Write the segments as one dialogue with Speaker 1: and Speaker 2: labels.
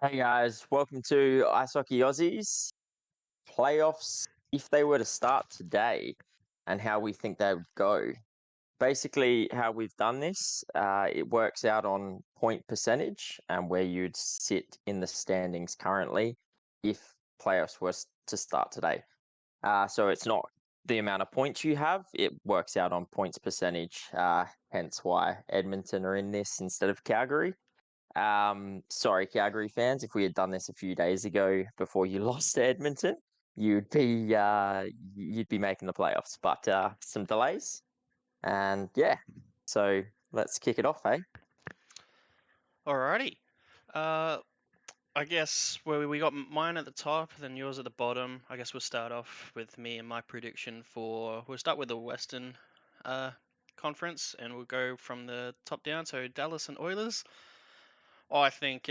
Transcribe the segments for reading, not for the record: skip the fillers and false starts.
Speaker 1: Hey guys, welcome to Ice Hockey Aussies playoffs. If they were to start today, and how we think they would go. Basically, how we've done this, it works out on point percentage and where you'd sit in the standings currently if playoffs were to start today. So it's not the amount of points you have; it works out on points percentage. Hence why Edmonton are in this instead of Calgary. Sorry, Calgary fans, if we had done this a few days ago before you lost to Edmonton, you'd be making the playoffs. But some delays, and yeah, so let's kick it off, eh?
Speaker 2: Alrighty. Uh, I guess where we got mine at the top, then yours at the bottom. I guess we'll start off with me and my prediction for. We'll start with the Western uh, Conference, and we'll go from the top down. So Dallas and Oilers. I think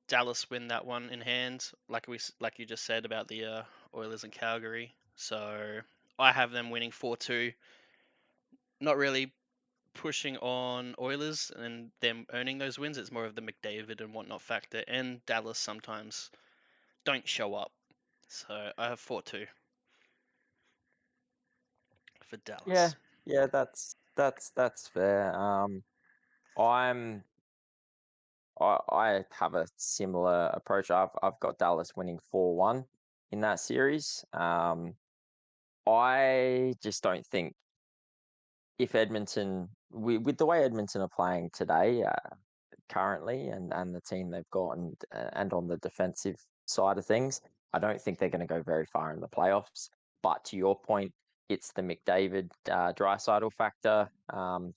Speaker 2: Dallas win that one in hand, like you just said about the Oilers and Calgary. So I have them winning 4-2. Not really pushing on Oilers and them earning those wins. It's more of the McDavid and whatnot factor, and Dallas sometimes don't show up. So I have 4-2 for
Speaker 1: Yeah,
Speaker 2: Dallas.
Speaker 1: yeah, that's fair. I'm I have a similar approach. I've got Dallas winning 4-1 in that series. I just don't think if Edmonton, with the way Edmonton are playing today, currently, and the team they've got, and on the defensive side of things, I don't think they're going to go very far in the playoffs. But to your point, it's the McDavid Draisaitl factor.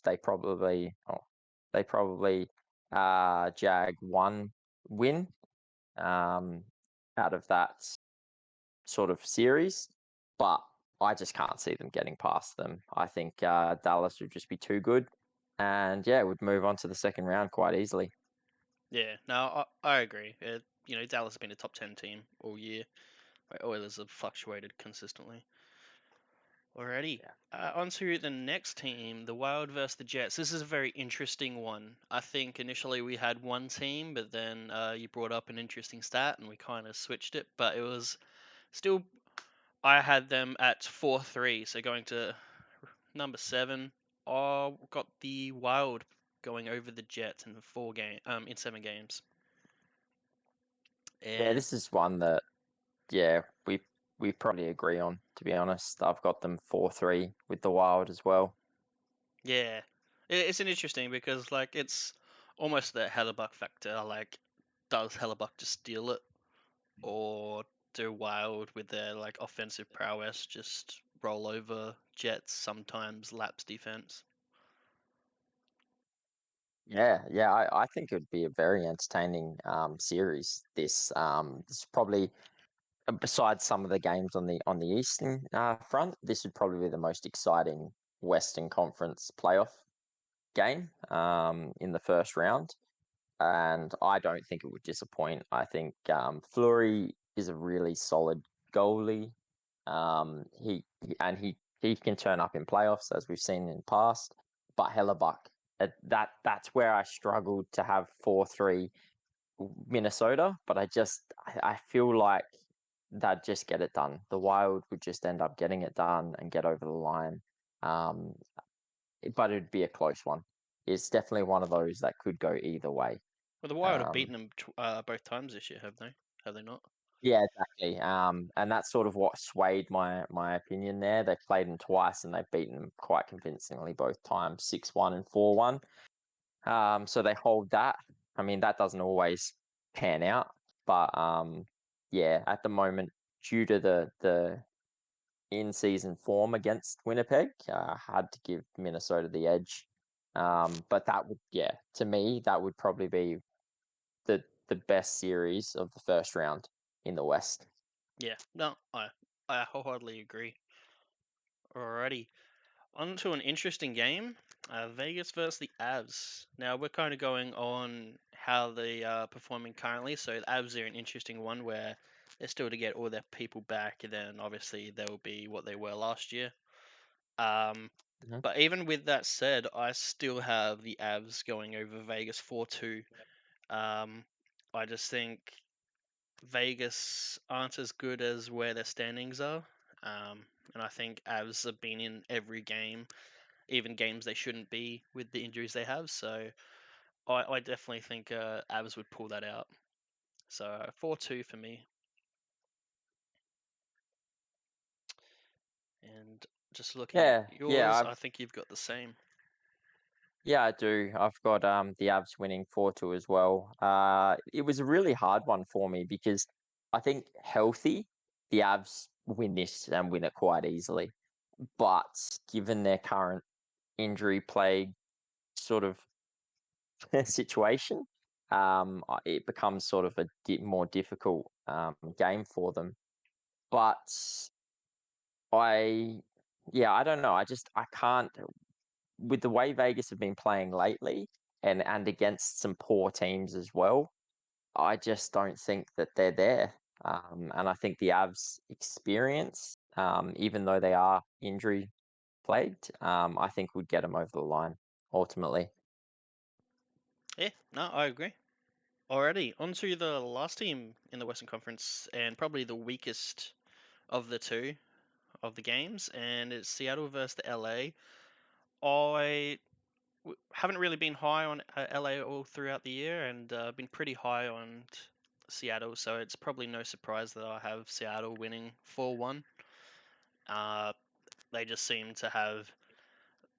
Speaker 1: They probably jag one win um, out of that sort of series, but I just can't see them getting past them. I think Dallas would just be too good, and yeah, would move on to the second round quite easily.
Speaker 2: Yeah, no, I agree. Dallas has been a top 10 team all year. Oilers have fluctuated consistently. Alrighty.
Speaker 1: Yeah.
Speaker 2: On to the next team, the Wild versus the Jets. This is a very interesting one. I think initially we had one team, but then you brought up an interesting stat and we kind of switched it. But it was still, I had them at 4-3. So going to number 7, I got the Wild going over the Jets in 7 games.
Speaker 1: Yeah,
Speaker 2: And
Speaker 1: this is one that yeah we probably agree on. To be honest, I've got them 4-3 with the Wild as well.
Speaker 2: yeah, it's an interesting because like it's almost the Hellebuck factor. Like, does Hellebuck just steal it, or do Wild with their like offensive prowess just roll over Jets, sometimes lapse defense?
Speaker 1: Yeah, I think it would be a very entertaining series. This is probably besides some of the games on the Eastern front, this would probably be the most exciting Western Conference playoff game in the first round, and I don't think it would disappoint. I think Fleury is a really solid goalie. He can turn up in playoffs as we've seen in the past. But Hellebuck, that's where I struggled to have 4-3 Minnesota. But I feel like they'd just get it done. The Wild would just end up getting it done and get over the line. Um, but it'd be a close one. It's definitely one of those that could go either way.
Speaker 2: Well, the Wild have
Speaker 1: Um,
Speaker 2: beaten them both times this year, have they? Have they not?
Speaker 1: yeah, exactly. And that's sort of what swayed my opinion there. They played them twice and they've beaten them quite convincingly both times, 6-1 and 4-1. So they hold that. I mean, that doesn't always pan out, but yeah, at the moment, due to the in season form against Winnipeg, had to give Minnesota the edge. But that would, yeah, to me, that would probably be the best series of the first round in the West.
Speaker 2: Yeah, no, I wholeheartedly agree. Alrighty. On to an interesting game, Vegas versus the Avs. Now we're kind of going on how they are performing currently. So the Avs are an interesting one where they're still to get all their people back, and then obviously they'll be what they were last year. Um,
Speaker 1: Mhm.
Speaker 2: but even with that said, I still have the Avs going over Vegas 4-2. Um, I just think. Vegas aren't as good as where their standings are. And I think Avs have been in every game, even games they shouldn't be with the injuries they have. So I definitely think Avs would pull that out. So 4-2 for me. And just looking at
Speaker 1: Yeah,
Speaker 2: yours, I think you've got the same.
Speaker 1: I do. I've got the Avs winning 4-2 as well. It was a really hard one for me because I think healthy, the Avs win this and win it quite easily. But given their current injury plague sort of situation, it becomes sort of a more difficult game for them. But I, I don't know. I can't, with the way Vegas have been playing lately and against some poor teams as well. I just don't think that they're there. And I think the Avs experience, even though they are injury plagued, I think would get them over the line ultimately.
Speaker 2: Yeah, no, I agree. Alrighty, on to the last team in the Western Conference, and probably the weakest of the two of the games, and it's Seattle versus the LA. I haven't really been high on LA all throughout the year, and been pretty high on Seattle, so it's probably no surprise that I have Seattle winning 4-1. Uh, they just seem to have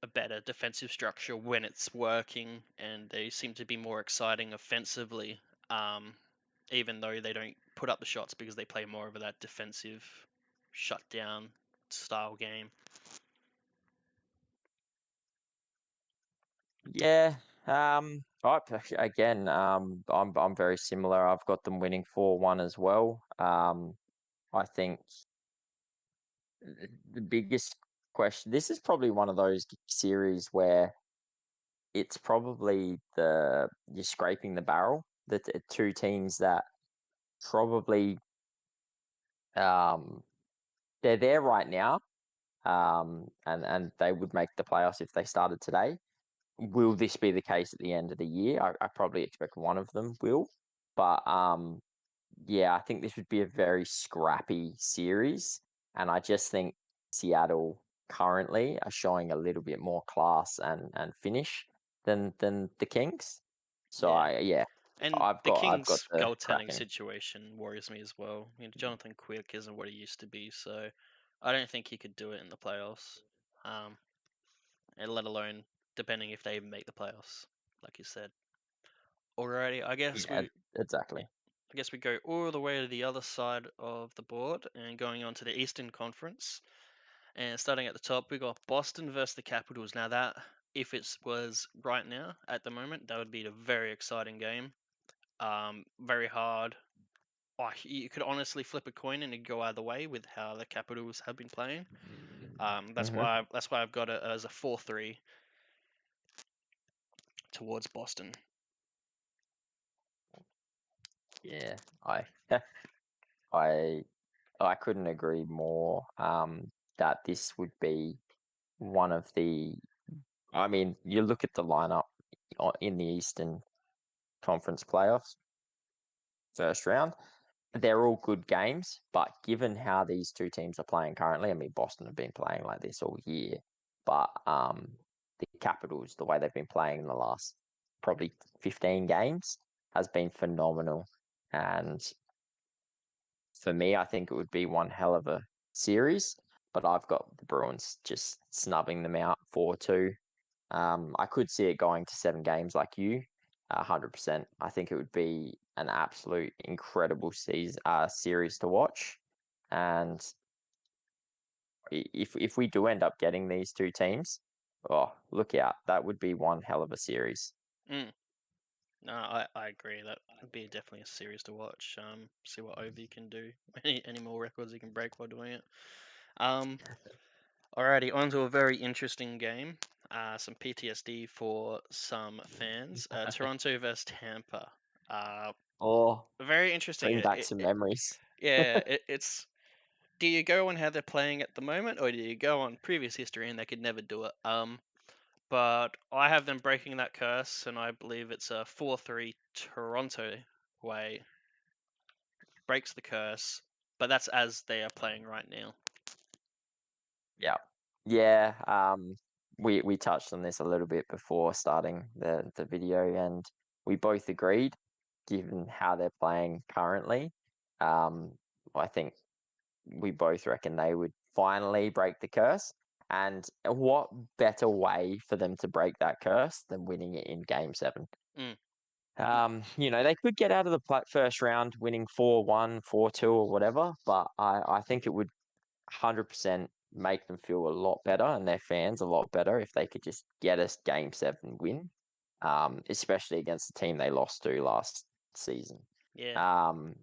Speaker 2: a better defensive structure when it's working, and they seem to be more exciting offensively, even though they don't put up the shots because they play more of that defensive shutdown style game.
Speaker 1: Yeah. Again, I'm very similar. I've got them winning 4-1 as well. I think the biggest question. This is probably one of those series where it's probably you're scraping the barrel. The two teams that probably um they're there right now, and they would make the playoffs if they started today. Will this be the case at the end of the year? I probably expect one of them will, but yeah, I think this would be a very scrappy series, and I just think Seattle currently are showing a little bit more class and finish than the Kings. So
Speaker 2: Yeah. And the
Speaker 1: I've got
Speaker 2: Kings'
Speaker 1: the
Speaker 2: goaltending
Speaker 1: Kraken.
Speaker 2: situation worries me as well. Jonathan Quick isn't what he used to be, so I don't think he could do it in the playoffs. Um, and let alone depending if they even make the playoffs, like you said. Alrighty,
Speaker 1: Yeah, exactly.
Speaker 2: I guess we go all the way to the other side of the board and going on to the Eastern Conference. And starting at the top, we got Boston versus the Capitals. Now that, if it was right now at the moment, that would be a very exciting game. Very hard. Oh, you could honestly flip a coin and it'd go either way with how the Capitals have been playing.
Speaker 1: Hmm.
Speaker 2: That's why I've got it as a 4-3 towards Boston.
Speaker 1: Yeah, I I I couldn't agree more. That this would be one of the. I mean, you look at the lineup in the Eastern Conference playoffs, first round. They're all good games, but given how these two teams are playing currently, I mean, Boston have been playing like this all year, but the Capitals, the way they've been playing in the last probably 15 games, has been phenomenal. And for me, I think it would be one hell of a series, but I've got the Bruins just snubbing them out 4-2. I could see it going to 7 games like you, 100%. I think it would be an absolute incredible series to watch. And if we do end up getting these two teams, oh, look out. That would be one hell of a series.
Speaker 2: Mm. No, I agree. That would be definitely a series to watch. See what Ovi can do. Any more records he can break while doing it. Um, Alrighty, on to a very interesting game. Some PTSD for some fans. Toronto versus Tampa. Uh,
Speaker 1: Oh,
Speaker 2: Very interesting.
Speaker 1: bring back some memories.
Speaker 2: It's. Do you go on how they're playing at the moment, or do you go on previous history and they could never do it? But I have them breaking that curse, and I believe it's a 4-3 Toronto way breaks the curse, but that's as they are playing right now.
Speaker 1: Yeah. Yeah. We touched on this a little bit before starting the video, and we both agreed, given how they're playing currently. I think we both reckon they would finally break the curse. And what better way for them to break that curse than winning it in Game 7?
Speaker 2: Mm.
Speaker 1: They could get out of the first round winning 4-1, 4-2, or whatever, but I think it would 100% make them feel a lot better and their fans a lot better if they could just get us Game 7 win, especially against the team they lost to last season.
Speaker 2: Yeah.
Speaker 1: Um,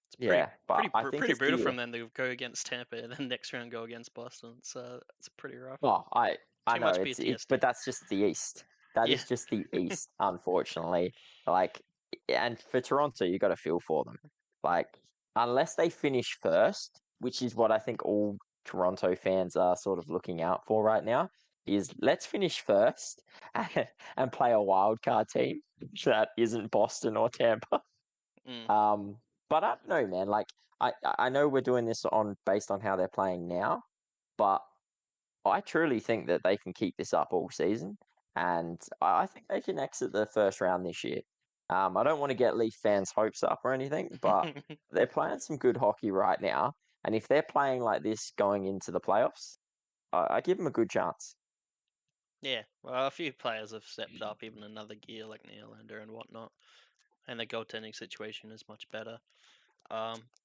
Speaker 2: It's
Speaker 1: yeah, but I think
Speaker 2: pretty
Speaker 1: it's
Speaker 2: brutal
Speaker 1: the
Speaker 2: from them to go against Tampa and then next round go against Boston. So it's pretty rough.
Speaker 1: Oh, I
Speaker 2: Too
Speaker 1: know
Speaker 2: much
Speaker 1: it's but
Speaker 2: PTSD.
Speaker 1: that's just the East. That
Speaker 2: Yeah.
Speaker 1: is just the East, unfortunately. Like, and for Toronto, you got to feel for them. Like, unless they finish first, which is what I think all Toronto fans are sort of looking out for right now, is let's finish first and play a wild card team that isn't Boston or Tampa.
Speaker 2: Mm.
Speaker 1: But I don't know, man. Like, I know we're doing this on based on how they're playing now, but I truly think that they can keep this up all season, and I think they can exit the first round this year. I don't want to get Leaf fans' hopes up or anything, but they're playing some good hockey right now, and if they're playing like this going into the playoffs, I give them a good chance.
Speaker 2: Yeah. Well, a few players have stepped up even another gear like Nylander and whatnot, and the goaltending situation is much better.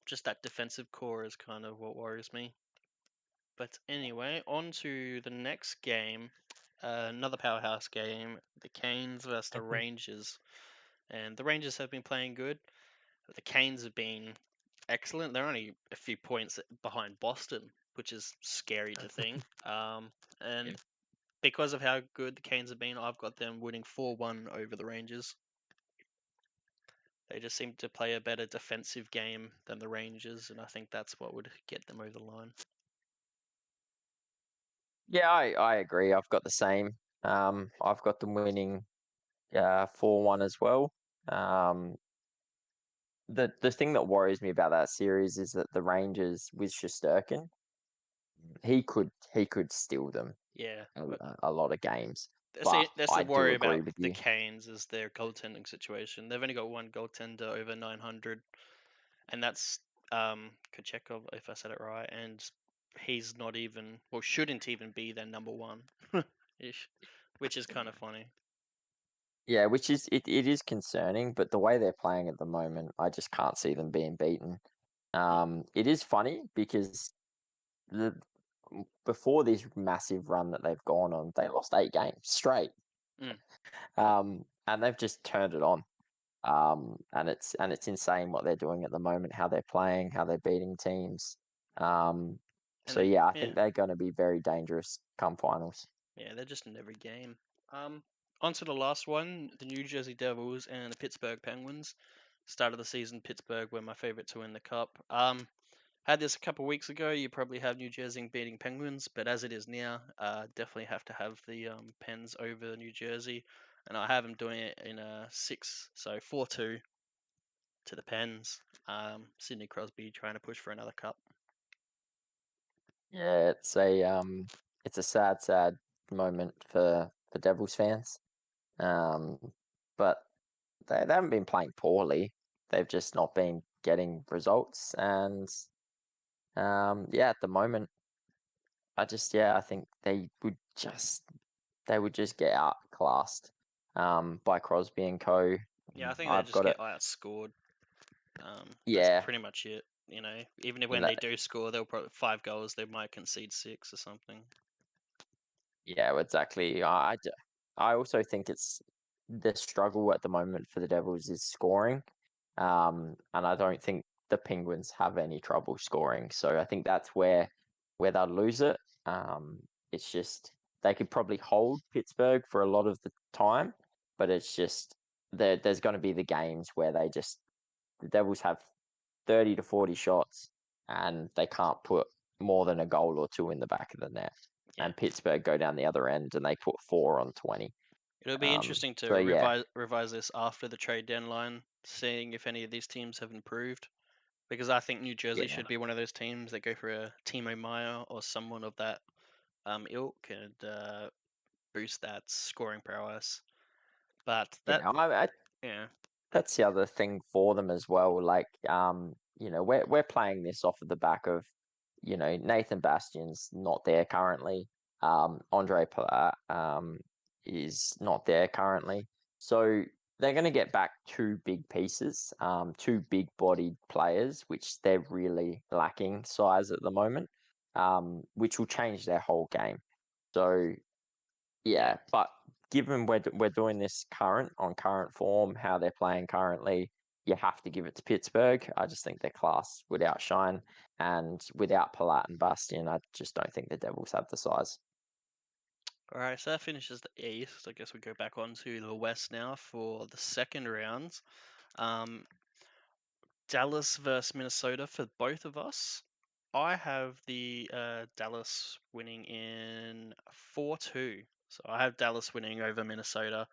Speaker 2: Just that defensive core is kind of what worries me. But anyway, on to the next game. Another powerhouse game, the Canes versus the Rangers. And the Rangers have been playing good. But the Canes have been excellent. They're only a few points behind Boston, which is scary to think. And because of how good the Canes have been, I've got them winning 4-1 over the Rangers. They just seem to play a better defensive game than the Rangers, and I think that's what would get them over the line.
Speaker 1: Yeah, I agree. I've got the same. I've got them winning 4-1 as well. The thing that worries me about that series is that the Rangers with Shesterkin, he could steal them
Speaker 2: Yeah,
Speaker 1: a,
Speaker 2: but
Speaker 1: a lot of games.
Speaker 2: that's
Speaker 1: But
Speaker 2: that's the
Speaker 1: I do
Speaker 2: worry
Speaker 1: agree
Speaker 2: about
Speaker 1: with
Speaker 2: the
Speaker 1: you.
Speaker 2: Canes is their goaltending situation. They've only got one goaltender over 900, and that's Kochekov, if I said it right, and he's not even, well, shouldn't even be their number one, ish, which is kind of funny.
Speaker 1: Yeah, which is it is concerning, but the way they're playing at the moment, I just can't see them being beaten.
Speaker 2: Mm,
Speaker 1: It is funny because the before this massive run that they've gone on, they lost 8 games straight,
Speaker 2: mm.
Speaker 1: and they've just turned it on. And it's insane what they're doing at the moment, how they're playing, how they're beating teams. Um,
Speaker 2: And
Speaker 1: so yeah, I
Speaker 2: yeah,
Speaker 1: think they're going to be very dangerous come finals.
Speaker 2: yeah, they're just in every game. On to the last one, the New Jersey Devils and the Pittsburgh Penguins. Start of the season, Pittsburgh were my favorite to win the cup. Had this a couple weeks ago, you probably have New Jersey beating Penguins, but as it is now, definitely have to have the Pens over New Jersey, and I have them doing it in a 6, so 4-2 to the Pens. Sidney Crosby trying to push for another cup.
Speaker 1: Yeah, it's a sad moment for Devils fans. Um, but they haven't been playing poorly. They've just not been getting results, and yeah, at the moment, I think they would just get outclassed by Crosby and co.
Speaker 2: Yeah, I think they
Speaker 1: I've
Speaker 2: just
Speaker 1: got it.
Speaker 2: get outscored. That's
Speaker 1: Yeah,
Speaker 2: pretty much it. Even when they
Speaker 1: that
Speaker 2: do score, they'll probably 5 goals. They might concede 6 or something.
Speaker 1: yeah, exactly. I also think it's the struggle at the moment for the Devils is scoring, and I don't think the Penguins have any trouble scoring. So I think that's where they'll lose it. It's just they could probably hold Pittsburgh for a lot of the time, but it's just there's going to be the games where the Devils have 30 to 40 shots and they can't put more than a goal or two in the back of the net.
Speaker 2: Yeah,
Speaker 1: And Pittsburgh go down the other end and they put 4 on 20.
Speaker 2: It'll be interesting to
Speaker 1: So yeah,
Speaker 2: revise this after the trade deadline, seeing if any of these teams have improved. Because I think New Jersey
Speaker 1: yeah,
Speaker 2: should be one of those teams that go for a Timo Meyer or someone of that ilk and boost that scoring prowess. But that,
Speaker 1: yeah.
Speaker 2: yeah,
Speaker 1: That's the other thing for them as well. Like, we're playing this off of the back of, Nathan Bastion's not there currently. Andre Palat, is not there currently. So they're going to get back two big pieces, two big bodied players, which they're really lacking size at the moment, which will change their whole game. So
Speaker 2: yeah.
Speaker 1: yeah, but given we're doing this on current form, how they're playing currently, you have to give it to Pittsburgh. I just think their class would outshine, and without Palat and Bastian, I just don't think the Devils have the size.
Speaker 2: All right, so that finishes the East. I guess we go back on to the West now for the second round. Um, Dallas versus Minnesota for both of us. I have the Dallas winning in 4-2. So I have Dallas winning over Minnesota.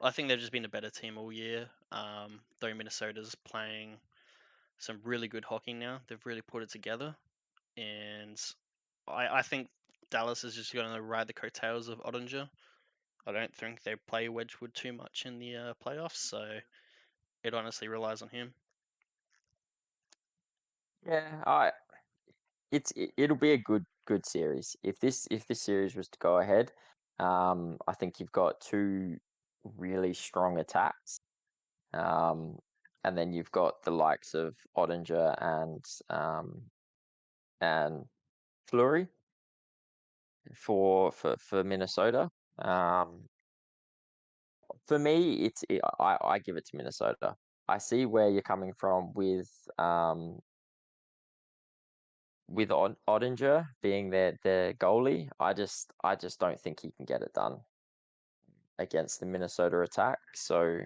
Speaker 2: I think they've just been a better team all year. Though Minnesota's playing some really good hockey now. They've really put it together. And I think Dallas is just going to ride the coattails of Ottinger. I don't think they play Wedgwood too much in the playoffs, so it honestly relies on him.
Speaker 1: Yeah, it'll be a good series if this series was to go ahead. I think you've got two really strong attacks. Um, and then you've got the likes of Ottinger and Fleury for Minnesota. Um, for me, I give it to Minnesota. I see where you're coming from with Ottinger being their goalie. I just don't think he can get it done against the Minnesota attack. So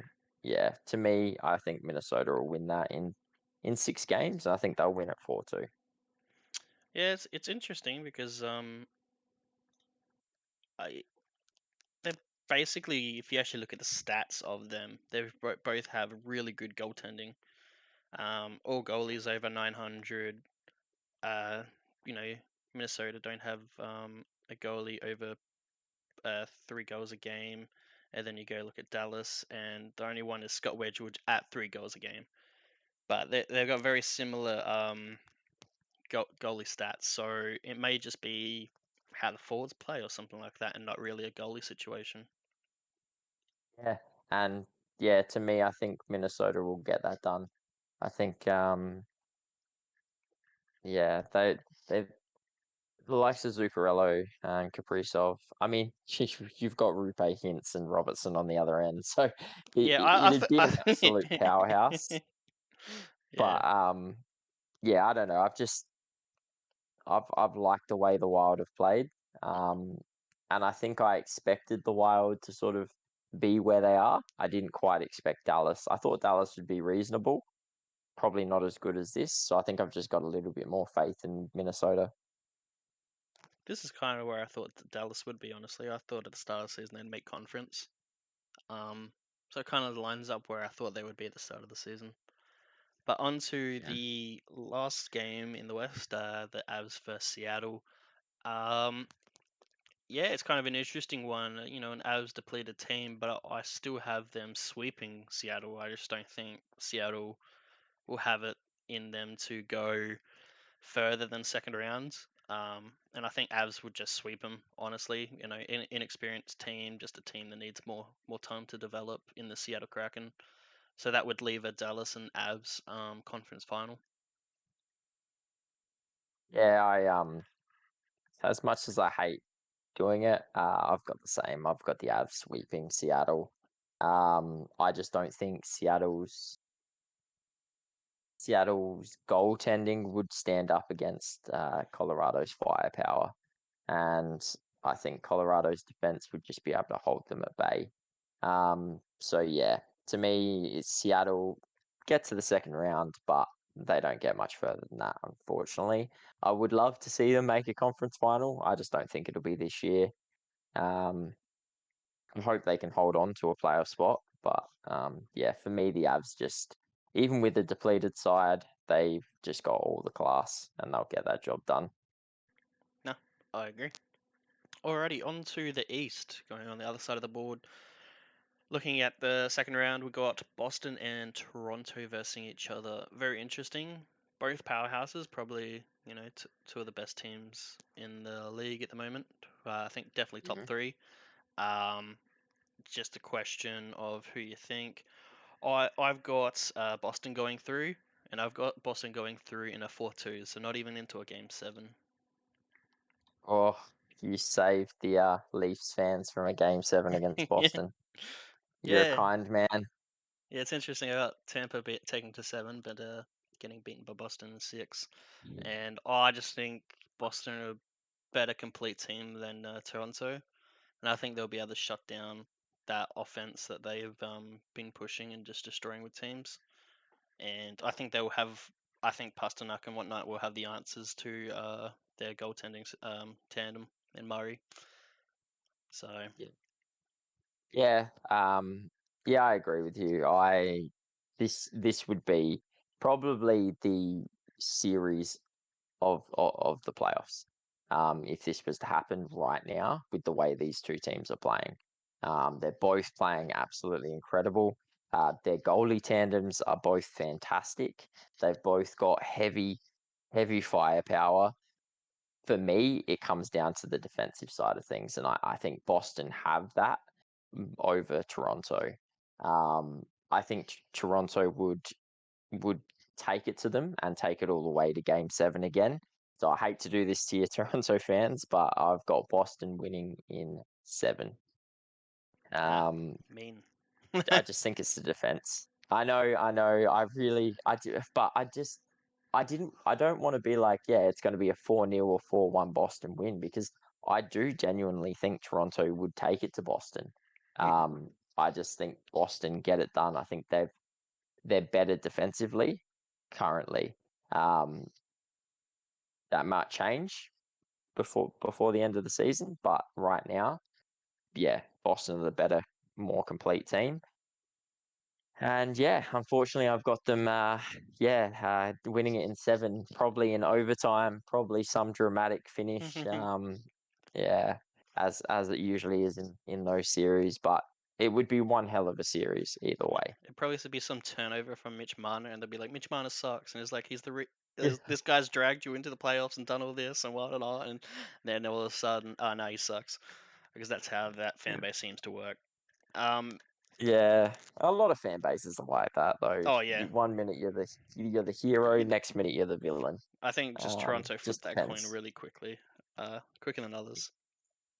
Speaker 1: yeah, to me, I think Minnesota will win that in 6 games. I think they'll win it 4-2.
Speaker 2: Yeah, it's interesting because I they're basically, if you actually look at the stats of them, they both have really good goaltending. All goalies over 900. Uh, you know, Minnesota don't have a goalie over 3 goals a game. And then you go look at Dallas, and the only one is Scott Wedgwood at 3 goals a game. But they've got very similar goalie stats, so it may just be how the forwards play or something like that, and not really a goalie situation.
Speaker 1: Yeah, and yeah, to me, I think Minnesota will get that done. I think yeah, they the likes of Zuccarello and Kaprizov. I mean, you've got Rupe Hintz and Robertson on the other end, so
Speaker 2: Yeah,
Speaker 1: it'd be an absolute powerhouse.
Speaker 2: yeah.
Speaker 1: But yeah, I don't know. I've liked the way the Wild have played, um, and I think I expected the Wild to sort of be where they are. I didn't quite expect Dallas. I thought Dallas would be reasonable, probably not as good as this. So I think I've just got a little bit more faith in Minnesota.
Speaker 2: This is kind of where I thought Dallas would be. Honestly, I thought at the start of the season they'd make conference. Um, so it kind of lines up where I thought they would be at the start of the season. But on to
Speaker 1: Yeah.
Speaker 2: the last game in the West, the Avs versus Seattle. Um, yeah, it's kind of an interesting one. An Avs depleted team, but I still have them sweeping Seattle. I just don't think Seattle will have it in them to go further than second round. And I think Avs would just sweep them. Honestly, inexperienced team, just a team that needs more time to develop in the Seattle Kraken. So that would leave a Dallas and Avs conference final.
Speaker 1: Yeah, as much as I hate doing it, I've got the same. I've got the Avs sweeping Seattle. I just don't think Seattle's goaltending would stand up against Colorado's firepower, and I think Colorado's defense would just be able to hold them at bay. So yeah, to me, it's Seattle get to the second round, but they don't get much further than that, unfortunately. I would love to see them make a conference final. I just don't think it'll be this year. Um, I hope they can hold on to a playoff spot. But yeah, for me, the Avs just, even with the depleted side, they've just got all the class and they'll get that job done.
Speaker 2: No, I agree. Alrighty, on to the East, going on the other side of the board. Looking at the second round, we got Boston and Toronto versing each other. Very interesting. Both powerhouses, probably two of the best teams in the league at the moment. I think definitely top
Speaker 1: Mhm.
Speaker 2: three. Um, just a question of who you think. I've got Boston going through, and I've got Boston going through in a 4-2, so not even into a game 7.
Speaker 1: Oh, you saved the Leafs fans from a game 7 against
Speaker 2: Yeah,
Speaker 1: Boston. You're a
Speaker 2: yeah,
Speaker 1: kind man.
Speaker 2: yeah. It's interesting about Tampa taking to 7, but getting beaten by Boston in 6. And I just think Boston are a better complete team than Toronto, and I think they'll be able to shut down that offense that they've been pushing and just destroying with teams. And I think they will have. I think Pasternak and whatnot will have the answers to their goaltending tandem in Murray. So
Speaker 1: Yeah, yeah, I agree with you. This would be probably the series of the playoffs. If this was to happen right now with the way these two teams are playing. They're both playing absolutely incredible. Their goalie tandems are both fantastic. They've both got heavy firepower. For me, it comes down to the defensive side of things, and I think Boston have that over Toronto. I think Toronto would take it to them and take it all the way to Game 7 again. So I hate to do this to your Toronto fans, but I've got Boston winning in 7.
Speaker 2: damn,
Speaker 1: Um,
Speaker 2: mean.
Speaker 1: I just think it's the defense. I know. I do, but I don't want to be like, yeah, it's going to be a 4-0 or 4-1 Boston win because I do genuinely think Toronto would take it to Boston. I just think Boston get it done. I think they're better defensively currently. Um, that might change before the end of the season, but right now, yeah, Boston are the better, more complete team. And yeah, unfortunately, I've got them. Winning it in 7, probably in overtime, probably some dramatic finish. Yeah, as it usually is in those series, but it would be one hell of a series either
Speaker 2: Yeah,
Speaker 1: way.
Speaker 2: it'd probably be some turnover from Mitch Marner, and they'll be like, Mitch Marner sucks, and it's like
Speaker 1: Yeah,
Speaker 2: this guy's dragged you into the playoffs and done all this and whatnot, and then all of a sudden, oh no, he sucks, because that's how that fan base seems to work. Um,
Speaker 1: yeah. A lot of fan bases are like that though.
Speaker 2: oh yeah,
Speaker 1: 1 minute you're the hero, next minute you're the villain.
Speaker 2: I think just Toronto
Speaker 1: Just
Speaker 2: flipped that coin
Speaker 1: depends.
Speaker 2: really quickly, quicker than others.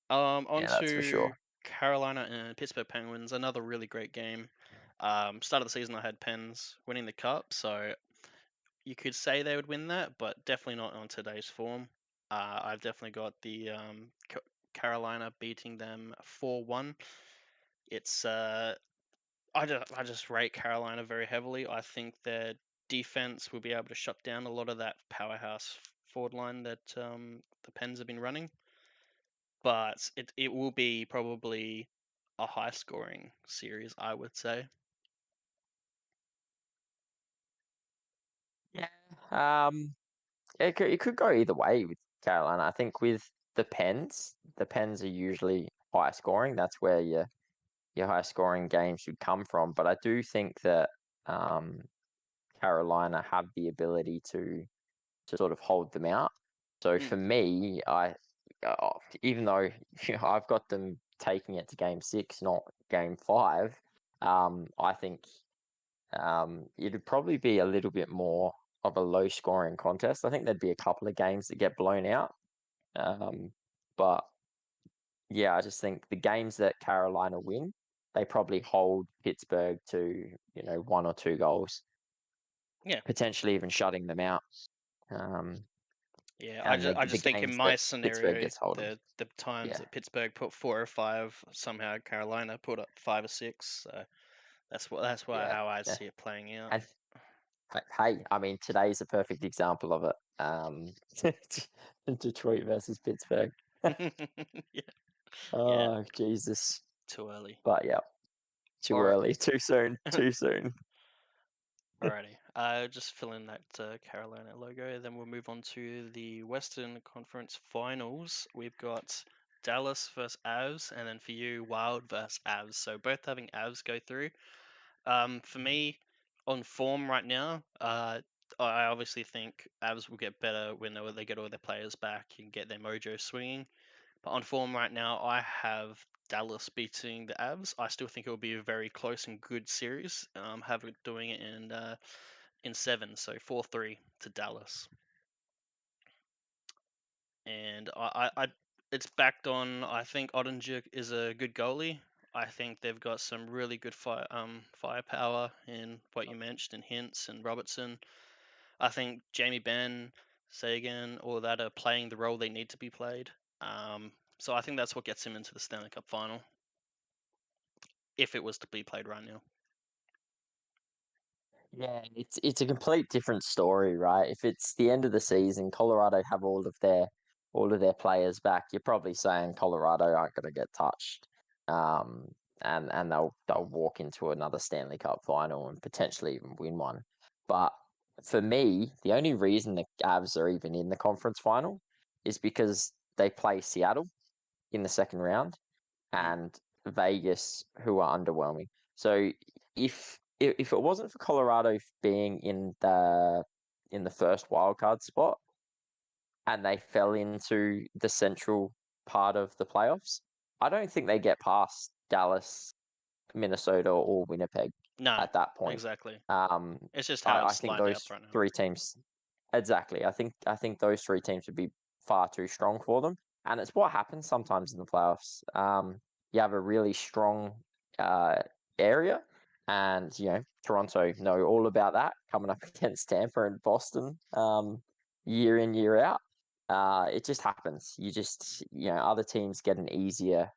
Speaker 2: On
Speaker 1: Yeah, that's for
Speaker 2: to
Speaker 1: sure.
Speaker 2: Carolina and Pittsburgh Penguins, another really great game. Start of the season, I had Pens winning the cup, so you could say they would win that, but definitely not on today's form. I've definitely got the Carolina beating them 4-1. It's I just rate Carolina very heavily. I think their defense will be able to shut down a lot of that powerhouse forward line that the Pens have been running, but it will be probably a high scoring series, I would say.
Speaker 1: Yeah. It could go either way with Carolina. I think with the Pens are usually high scoring. That's where your high scoring games should come from. But I do think that um, Carolina have the ability to sort of hold them out. So
Speaker 2: Mm,
Speaker 1: for me, even though I've got them taking it to Game 6, not Game 5, I think it'd probably be a little bit more of a low scoring contest. I think there'd be a couple of games that get blown out. Um, but yeah, I just think the games that Carolina win, they probably hold Pittsburgh to, 1 or 2 goals,
Speaker 2: yeah,
Speaker 1: potentially even shutting them out. Um,
Speaker 2: yeah. I
Speaker 1: and
Speaker 2: just I
Speaker 1: the
Speaker 2: just think in
Speaker 1: games
Speaker 2: my
Speaker 1: that Pittsburgh
Speaker 2: scenario,
Speaker 1: gets hold of.
Speaker 2: the times
Speaker 1: Yeah.
Speaker 2: that Pittsburgh put 4 or 5, somehow Carolina put up 5 or 6. So that's why
Speaker 1: Yeah.
Speaker 2: how I
Speaker 1: Yeah.
Speaker 2: see it playing out.
Speaker 1: And hey, I mean, today's a perfect example of it. Detroit versus Pittsburgh.
Speaker 2: Yeah, yeah,
Speaker 1: Oh, Jesus.
Speaker 2: Too early.
Speaker 1: But yeah, too
Speaker 2: Or
Speaker 1: early, too soon, too soon.
Speaker 2: alrighty. Just fill in that Carolina logo. Then we'll move on to the Western Conference Finals. We've got Dallas versus Avs, and then for you, Wild versus Avs. So both having Avs go through. For me, on form right now, I obviously think Avs will get better when they get all their players back and get their mojo swinging. But on form right now, I have Dallas beating the Avs. I still think it will be a very close and good series. Have it doing it in seven, so 4-3 to Dallas. And it's backed on. I think Ottinger is a good goalie. I think they've got some really good firepower in what you mentioned in Hintz and Robertson. I think Jamie Benn, Sagan, all that are playing the role they need to be played. So I think that's what gets him into the Stanley Cup final, if it was to be played right now.
Speaker 1: Yeah, it's a complete different story, right? If it's the end of the season, Colorado have all of their players back, you're probably saying Colorado aren't going to get touched, um, and they'll walk into another Stanley Cup final and potentially even win one. But for me, the only reason the Avs are even in the conference final is because they play Seattle in the second round
Speaker 2: Mm.
Speaker 1: and Vegas, who are underwhelming. So if it wasn't for Colorado being in the first wildcard spot and they fell into the central part of the playoffs, I don't think they get past Dallas, Minnesota, or Winnipeg
Speaker 2: No,
Speaker 1: at that point.
Speaker 2: exactly.
Speaker 1: Um,
Speaker 2: It's just how
Speaker 1: I
Speaker 2: it's
Speaker 1: think
Speaker 2: lined up
Speaker 1: those
Speaker 2: right now.
Speaker 1: three teams exactly. I think those three teams would be far too strong for them, and it's what happens sometimes in the playoffs. You have a really strong uh, area, and Toronto know all about that coming up against Tampa and Boston, year in year out. It just happens. Other teams get an easier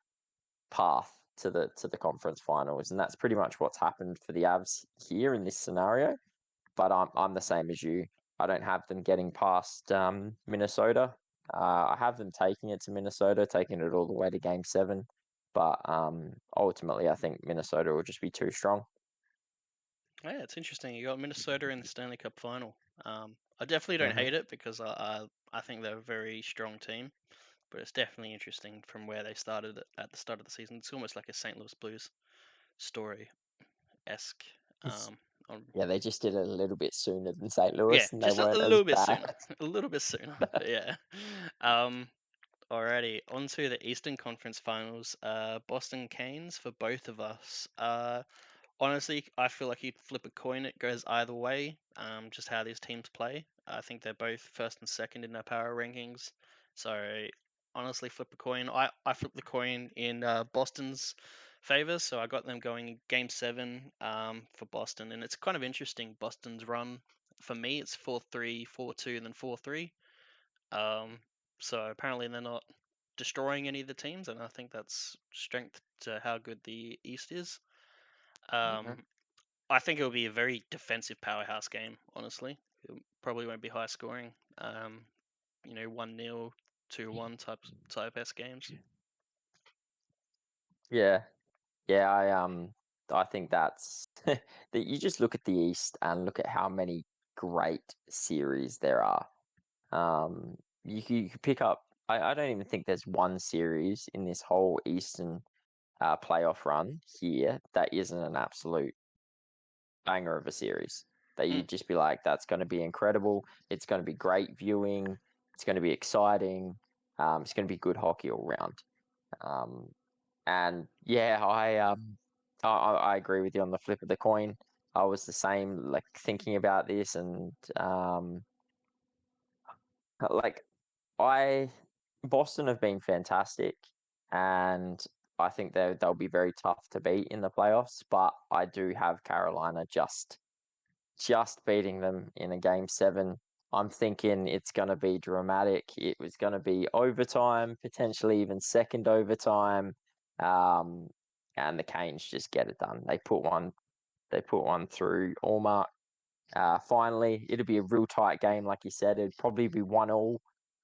Speaker 1: path to the conference finals, and that's pretty much what's happened for the Avs here in this scenario. But I'm the same as you. I don't have them getting past Minnesota. I have them taking it to Minnesota, taking it all the way to Game 7. But ultimately, I think Minnesota will just be too strong.
Speaker 2: Yeah, it's interesting. You got Minnesota in the Stanley Cup final. I definitely don't
Speaker 1: Hmm.
Speaker 2: hate it because I think they're a very strong team, but it's definitely interesting from where they started at the start of the season. It's almost like a St. Louis Blues story esque.
Speaker 1: It's,
Speaker 2: On
Speaker 1: yeah, they just did it a little bit sooner than St.
Speaker 2: Yeah,
Speaker 1: Louis, and they
Speaker 2: just a
Speaker 1: weren't as
Speaker 2: little bit
Speaker 1: bad.
Speaker 2: sooner, a little bit sooner. But yeah. Um, Alrighty, on to the Eastern Conference Finals. Boston Canes for both of us. Honestly, I feel like you'd flip a coin. It goes either way. Just how these teams play. I think they're both first and second in their power rankings. So honestly, flip a coin. I flipped the coin in Boston's favor. So I got them going Game 7 for Boston, and it's kind of interesting. Boston's run for me, it's 4-3, 4-2, and then 4-3. Um, so apparently they're not destroying any of the teams, and I think that's strength to how good the East is.
Speaker 1: Mhm.
Speaker 2: Um, I think it'll be a very defensive powerhouse game. Honestly, it probably won't be high scoring. 1-0, 2-1 type S games.
Speaker 1: Yeah, yeah. I think that's that. You just look at the East and look at how many great series there are. You could pick up. I don't even think there's one series in this whole Eastern playoff run here that isn't an absolute banger of a series. That
Speaker 2: Mm.
Speaker 1: you'd just be like, that's going to be incredible. It's going to be great viewing. It's going to be exciting. It's going to be good hockey all round. Um, and yeah, I agree with you on the flip of the coin. I was the same, like thinking about this, and like I Boston have been fantastic, and I think they'll be very tough to beat in the playoffs. But I do have Carolina just beating them in a Game 7. I'm thinking it's going to be dramatic. It was going to be overtime, potentially even second overtime, um, and the Canes just get it done. They put one. They put one through Allmark. Finally, it'll be a real tight game, like you said. It'd probably be 1-1.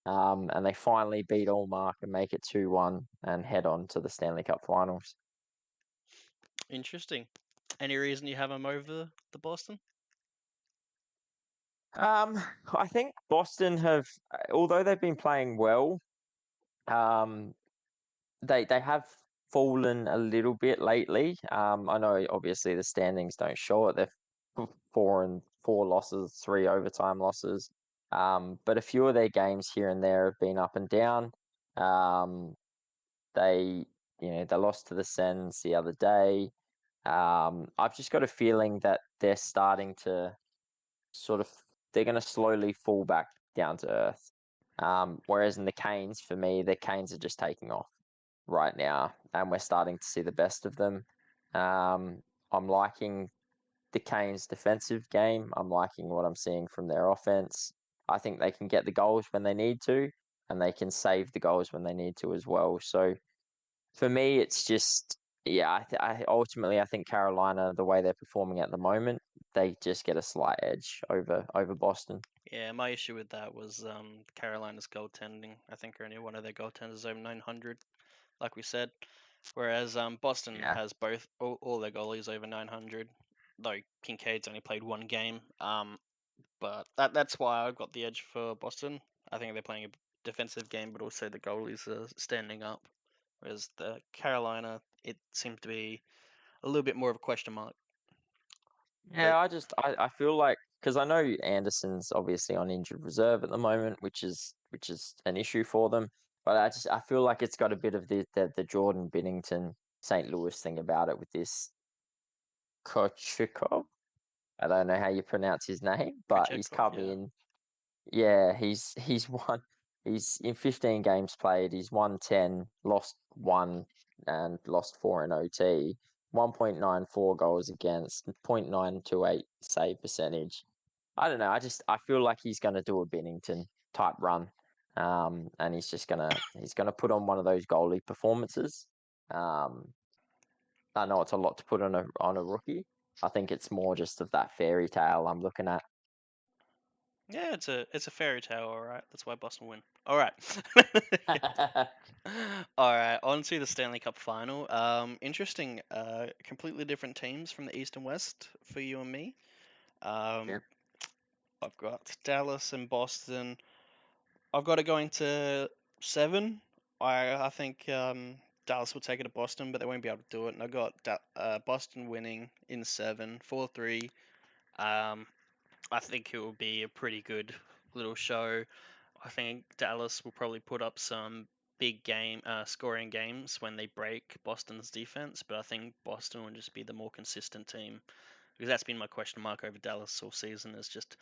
Speaker 1: And they finally beat Allmark and make it 2-1 and head on to the Stanley Cup Finals.
Speaker 2: Interesting. Any reason you have them over the Boston?
Speaker 1: I think Boston have, although they've been playing well, um, they have fallen a little bit lately. I know obviously the standings don't show it. They're 4-4 losses, 3 overtime losses. But a few of their games here and there have been up and down. Um, they, they lost to the Sens the other day. I've just got a feeling that they're starting to sort of they're going to slowly fall back down to earth. Whereas in the Canes, for me, the Canes are just taking off right now, and we're starting to see the best of them. I'm liking the Canes' defensive game. I'm liking what I'm seeing from their offense. I think they can get the goals when they need to, and they can save the goals when they need to as well. So for me, it's just yeah. Ultimately, I think Carolina, the way they're performing at the moment, they just get a slight edge over Boston.
Speaker 2: Yeah, my issue with that was Carolina's goaltending. I think only one of their goaltenders over 900, like we said. Whereas Boston
Speaker 1: Yeah.
Speaker 2: has both all their goalies over 900, though Kincaid's only played one game. But that's why I've got the edge for Boston. I think they're playing a defensive game, but also the goalies are standing up. Whereas the Carolina, it seems to be a little bit more of a question mark. But
Speaker 1: Yeah, I feel like because I know Anderson's obviously on injured reserve at the moment, which is an issue for them. But I feel like it's got a bit of the Jordan Binnington St. Louis thing about it with this Kochikov. I don't know how you pronounce his name, but he's
Speaker 2: Kochetkov,
Speaker 1: come
Speaker 2: yeah.
Speaker 1: in. Yeah, he's won. He's in 15 games played. He's won 10, lost one, and lost four in OT. 1.94 goals against, 0.928 save percentage. I don't know. I feel like he's going to do a Bennington type run, and he's gonna put on one of those goalie performances. Um, I know it's a lot to put on a rookie. I think it's more just of that fairy tale I'm looking at.
Speaker 2: Yeah, it's a fairy tale, all right. That's why Boston win. All right. All right, on to the Stanley Cup final. Interesting. Completely different teams from the East and West for you and me. Um,
Speaker 1: Yep.
Speaker 2: I've got Dallas and Boston. I've got it going to 7. I think Dallas will take it to Boston, but they won't be able to do it. And I got Boston winning in 7, 4-3. Um, I think it will be a pretty good little show. I think Dallas will probably put up some big scoring games when they break Boston's defense, but I think Boston will just be the more consistent team because that's been my question mark over Dallas all season is just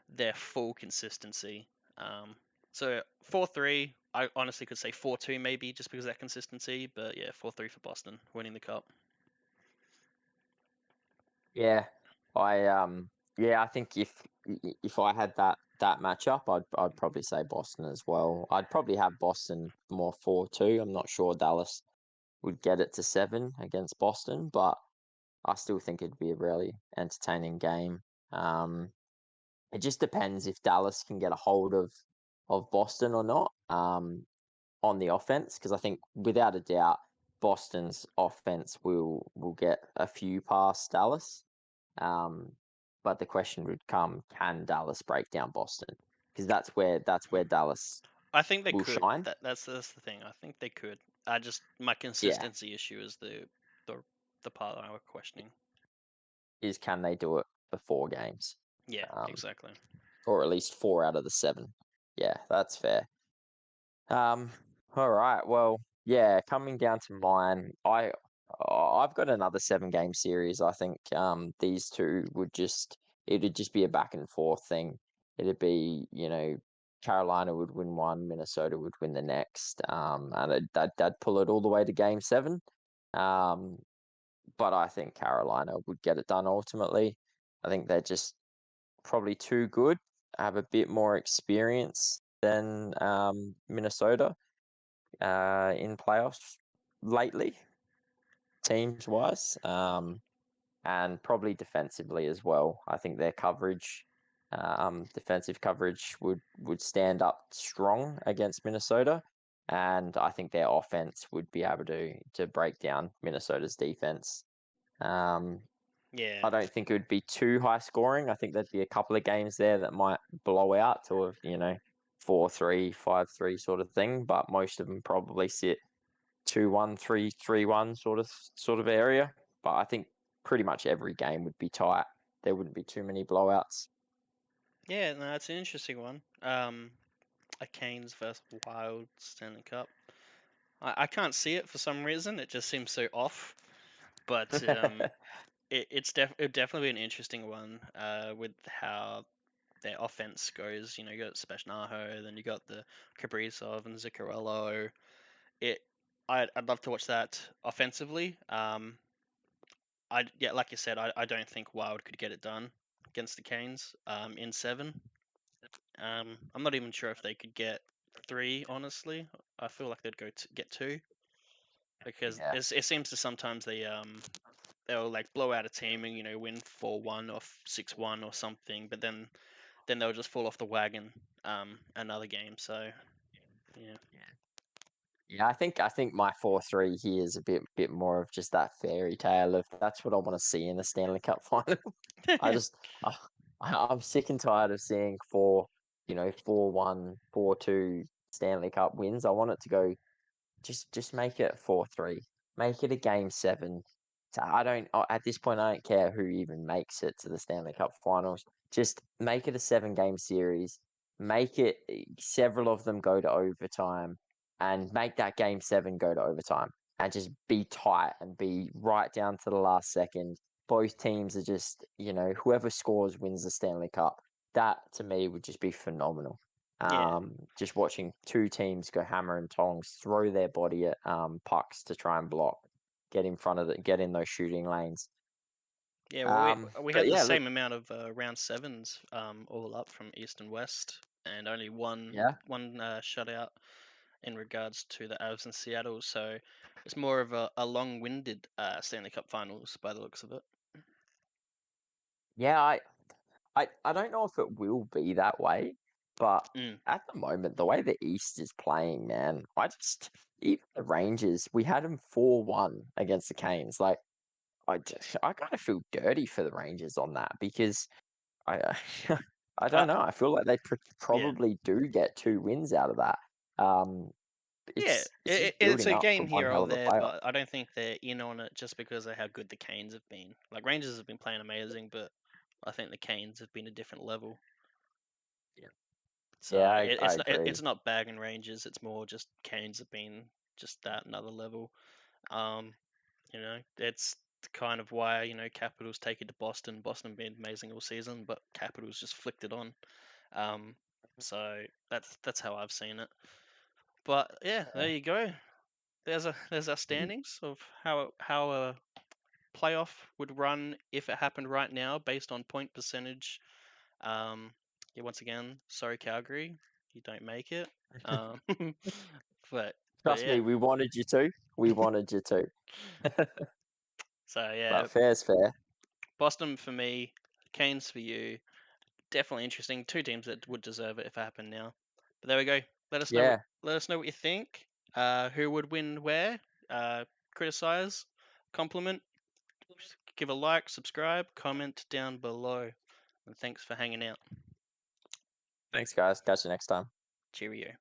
Speaker 2: their full consistency. Um, so 4-3, I honestly could say 4-2 maybe just because of that consistency, but yeah, 4-3 for Boston winning the cup.
Speaker 1: Yeah, I yeah, I think if I had that matchup, I'd probably say Boston as well. I'd probably have Boston more 4-2. I'm not sure Dallas would get it to 7 against Boston, but I still think it'd be a really entertaining game. Um, it just depends if Dallas can get a hold of Boston or not. On the offense, because I think without a doubt Boston's offense will get a few past Dallas. Um, but the question would come: can Dallas break down Boston? Because that's where Dallas
Speaker 2: I think they
Speaker 1: will
Speaker 2: could.
Speaker 1: shine.
Speaker 2: That's the thing. I think they could. I just my
Speaker 1: Yeah,
Speaker 2: consistency issue is the the part I was questioning.
Speaker 1: is can they do it for 4 games,
Speaker 2: Yeah,
Speaker 1: um,
Speaker 2: exactly.
Speaker 1: or at least 4 out of the 7? Yeah, that's fair. Um, all right. Well, yeah, coming down to mine, I've got another 7 game series. I think these two it'd just be a back and forth thing. It'd be, Carolina would win one, Minnesota would win the next. And they'd pull it all the way to game 7. Um, but I think Carolina would get it done ultimately. I think they're just probably too good, have a bit more experience than Minnesota in playoffs lately, teams wise, and probably defensively as well. I think their defensive coverage would stand up strong against Minnesota, and I think their offense would be able to break down Minnesota's defense. Um,
Speaker 2: Yeah.
Speaker 1: I don't think it would be too high scoring. I think there'd be a couple of games there that might blow out to a 4-3, 5-3 sort of thing, but most of them probably sit 2-1, 3-1 sort of area. But I think pretty much every game would be tight. There wouldn't be too many blowouts.
Speaker 2: Yeah, no, it's an interesting one. A Canes versus Wild Stanley Cup. I can't see it for some reason. It just seems so off. But it'd definitely be an interesting one. With how their offense goes. You got Spashnaho, then you got the Kaprizov and Zuccarello. It, I'd love to watch that offensively. Yeah, like you said, I don't think Wild could get it done against the Canes. In seven. I'm not even sure if they could get three. Honestly, I feel like they'd get two because
Speaker 1: Yeah.
Speaker 2: it seems to sometimes they'll like blow out a team and win 4-1 or 6-1 or something, but then they'll just fall off the wagon another game. So yeah.
Speaker 1: Yeah, I think my 4-3 here is a bit more of just that fairy tale of that's what I want to see in the Stanley Cup final. I just I, I'm sick and tired of seeing 4-1, 4-2 Stanley Cup wins. I want it to go just make it 4-3. Make it a game seven. So at this point I don't care who even makes it to the Stanley Cup finals. Just make it a 7-game series. Make it several of them go to overtime and make that game seven go to overtime and just be tight and be right down to the last second. Both teams are just, whoever scores wins the Stanley Cup. That to me would just be phenomenal.
Speaker 2: Yeah.
Speaker 1: Just watching two teams go hammer and tongs, throw their body at pucks to try and block, get in front of it, get in those shooting lanes.
Speaker 2: Yeah, well, we
Speaker 1: But
Speaker 2: had the
Speaker 1: yeah, look,
Speaker 2: same amount of round sevens all up from East and West, and only one
Speaker 1: yeah,
Speaker 2: shutout in regards to the Avs and Seattle. So it's more of a long-winded Stanley Cup Finals by the looks of it.
Speaker 1: yeah. I don't know if it will be that way, but
Speaker 2: Mm.
Speaker 1: at the moment, the way the East is playing, man, even the Rangers, we had them 4-1 against the Canes. Like I kind of feel dirty for the Rangers on that because I I
Speaker 2: Uh,
Speaker 1: don't know. I feel like they
Speaker 2: yeah,
Speaker 1: probably do get 2 wins out of that. Um,
Speaker 2: yeah.
Speaker 1: it's just
Speaker 2: It's
Speaker 1: building
Speaker 2: a
Speaker 1: up for
Speaker 2: game
Speaker 1: one
Speaker 2: here
Speaker 1: hell
Speaker 2: or
Speaker 1: of a
Speaker 2: there,
Speaker 1: playoff.
Speaker 2: but I don't think they're in on it just because of how good the Canes have been. Like Rangers have been playing amazing, but I think the Canes have been a different level.
Speaker 1: Yeah,
Speaker 2: So
Speaker 1: yeah, I agree.
Speaker 2: it's not bagging Rangers. It's more just Canes have been just that another level. Um, it's kind of why Capitals take it to Boston. Boston been amazing all season, but Capitals just flicked it on. Um, so that's how I've seen it. But yeah, there
Speaker 1: Yeah.
Speaker 2: you go. There's our
Speaker 1: Mhm.
Speaker 2: standings of how a playoff would run if it happened right now based on point percentage. Um, yeah, once again, sorry Calgary, you don't make it. Um, but
Speaker 1: Trust
Speaker 2: yeah,
Speaker 1: me, we wanted you to. We wanted you to.
Speaker 2: so
Speaker 1: But
Speaker 2: yeah,
Speaker 1: fair's fair.
Speaker 2: Boston for me, Canes for you. Definitely interesting. Two teams that would deserve it if it happened now. But there we go. Let us know what
Speaker 1: Yeah.
Speaker 2: you think. Who would win where? Criticize, compliment, give a like, subscribe, comment down below. And thanks for hanging out.
Speaker 1: Thanks, guys. Catch you next time.
Speaker 2: Cheerio.